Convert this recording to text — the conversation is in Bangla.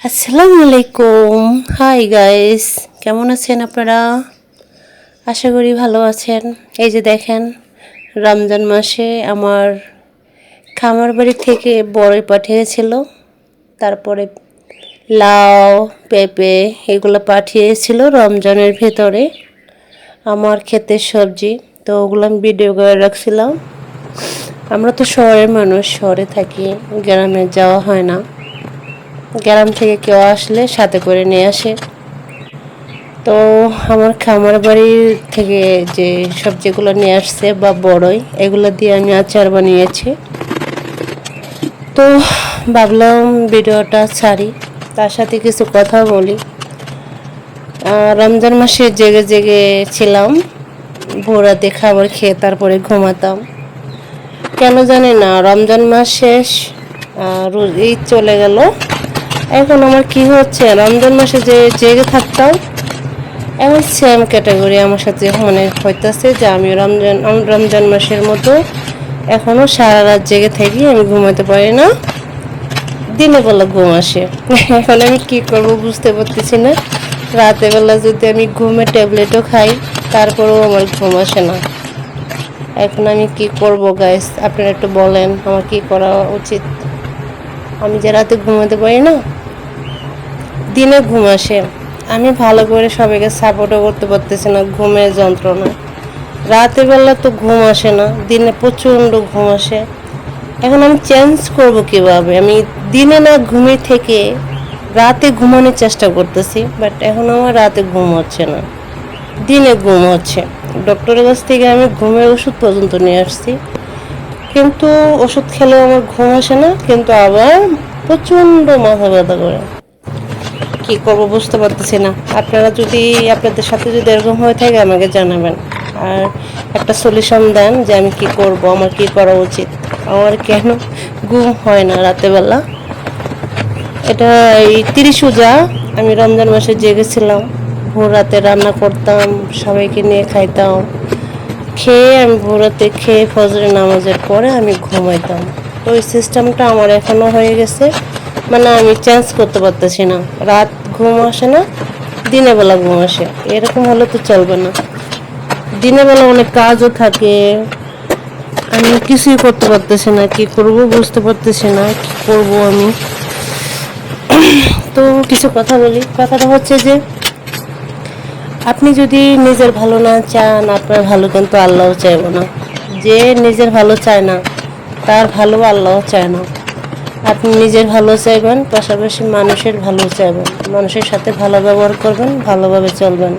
আসসালামু আলাইকুম। হাই গাইস, কেমন আছেন আপনারা? আশা করি ভালো আছেন। এই যে দেখেন, রমজান মাসে আমার খামার বাড়ি থেকে বড়ই পাঠিয়েছিল, তারপরে লাউ, পেঁপে এগুলো পাঠিয়েছিল রমজানের ভেতরে আমার ক্ষেতের সবজি। তো ওগুলো আমি ভিডিও করে রাখছিলাম। আমরা তো শহরের মানুষ, শহরে থাকি, গ্রামে যাওয়া হয় না। গ্রাম থেকে কেউ আসলে সাথে করে নিয়ে আসে। তো আমার খামার বাড়ি থেকে যে সবজিগুলো নিয়ে আসছে বা বড়ই, এগুলো দিয়ে আমি আচার বানিয়েছি। তো ভাবলাম ভিডিওটা ছাড়ি, তার সাথে কিছু কথা বলি। রমজান মাসে জেগে জেগে ছিলাম, ভোর রাতে খাবার খেয়ে তারপরে ঘুমাতাম। কেন জানি না, রমজান মাস শেষ, রোজ ঈদ চলে গেল। এখন আমার কি হচ্ছে, রমজান মাসে যে জেগে থাকতাম, এখন সেম ক্যাটাগরি আমার সাথে মনে হইতেছে যে আমি রমজান মাসের মতো এখনও সারা রাত জেগে থাকি, আমি ঘুমাতে পারি না, দিনের বেলা ঘুম আসে। এখন আমি কি করব বুঝতে পারতেছি না। রাতের বেলা যদি আমি ঘুমে ট্যাবলেটও খাই, তারপরেও আমার ঘুম আসে না। এখন আমি কি করব গাইস, আপনারা একটু বলেন আমার কি করা উচিত। আমি যে রাতে ঘুমাতে পারি না, দিনে ঘুম আসে। আমি ভালো করে সবাইকে সাপোর্টও করতে পারতেছি না, ঘুমের যন্ত্রণা। রাতের বেলা তো ঘুম আসে না, দিনে প্রচণ্ড ঘুম আসে। এখন আমি চেঞ্জ করব কিভাবে? আমি দিনে না ঘুমিয়ে থেকে রাতে ঘুমানোর চেষ্টা করতেছি, বাট এখন আমার রাতে ঘুম হচ্ছে না, দিনে ঘুম হচ্ছে। ডক্টরের কাছ থেকে আমি ঘুমের ওষুধ পর্যন্ত নিয়ে আসছি, কিন্তু ওষুধ খেলেও আমার ঘুম আসে না, কিন্তু আবার প্রচণ্ড মাথা ব্যথা করে। কি করব বুঝতে পারতেছি না। আপনারা যদি, আপনাদের সাথে যদি এরকম হয়ে থাকে আমাকে জানাবেন, আর একটা সলিউশন দেন যে আমি কি করব, আমার কি করা উচিত। আমার কেন ঘুম হয় না রাতেবেলা? এটা এই 30 রোজা আমি রমজান মাসে জেগেছিলাম, ভোর রাতে রান্না করতাম, সবাইকে নিয়ে খাইতাম, খেয়ে আমি ভোর রাতে খেয়ে ফজরের নামাজের পরে আমি ঘুমাইতাম। তো ওই সিস্টেমটা আমার এখনও হয়ে গেছে, মানে আমি চেঞ্জ করতে পারতেছি না। রাত ঘুম আসে না, দিনের বেলা ঘুম আসে, এরকম হলে তো চলবে না। দিনের বেলা অনেক কাজও থাকে, আমি কিছুই করতে পারতেছি না। কি করব বুঝতে পারতেছি না, কি করব আমি। তো কিছু কথা বলি। কথাটা হচ্ছে যে আপনি যদি নিজের ভালো না চান, আপনার ভালো কিন্তু আল্লাহও চাইব না। যে নিজের ভালো চায় না, তার ভালো আল্লাহও চায় না। আপনি নিজের ভালো চাইবেন, পাশাপাশি মানুষের ভালো চাইবেন, মানুষের সাথে ভালো ব্যবহার করবেন, ভালোভাবে চলবেন।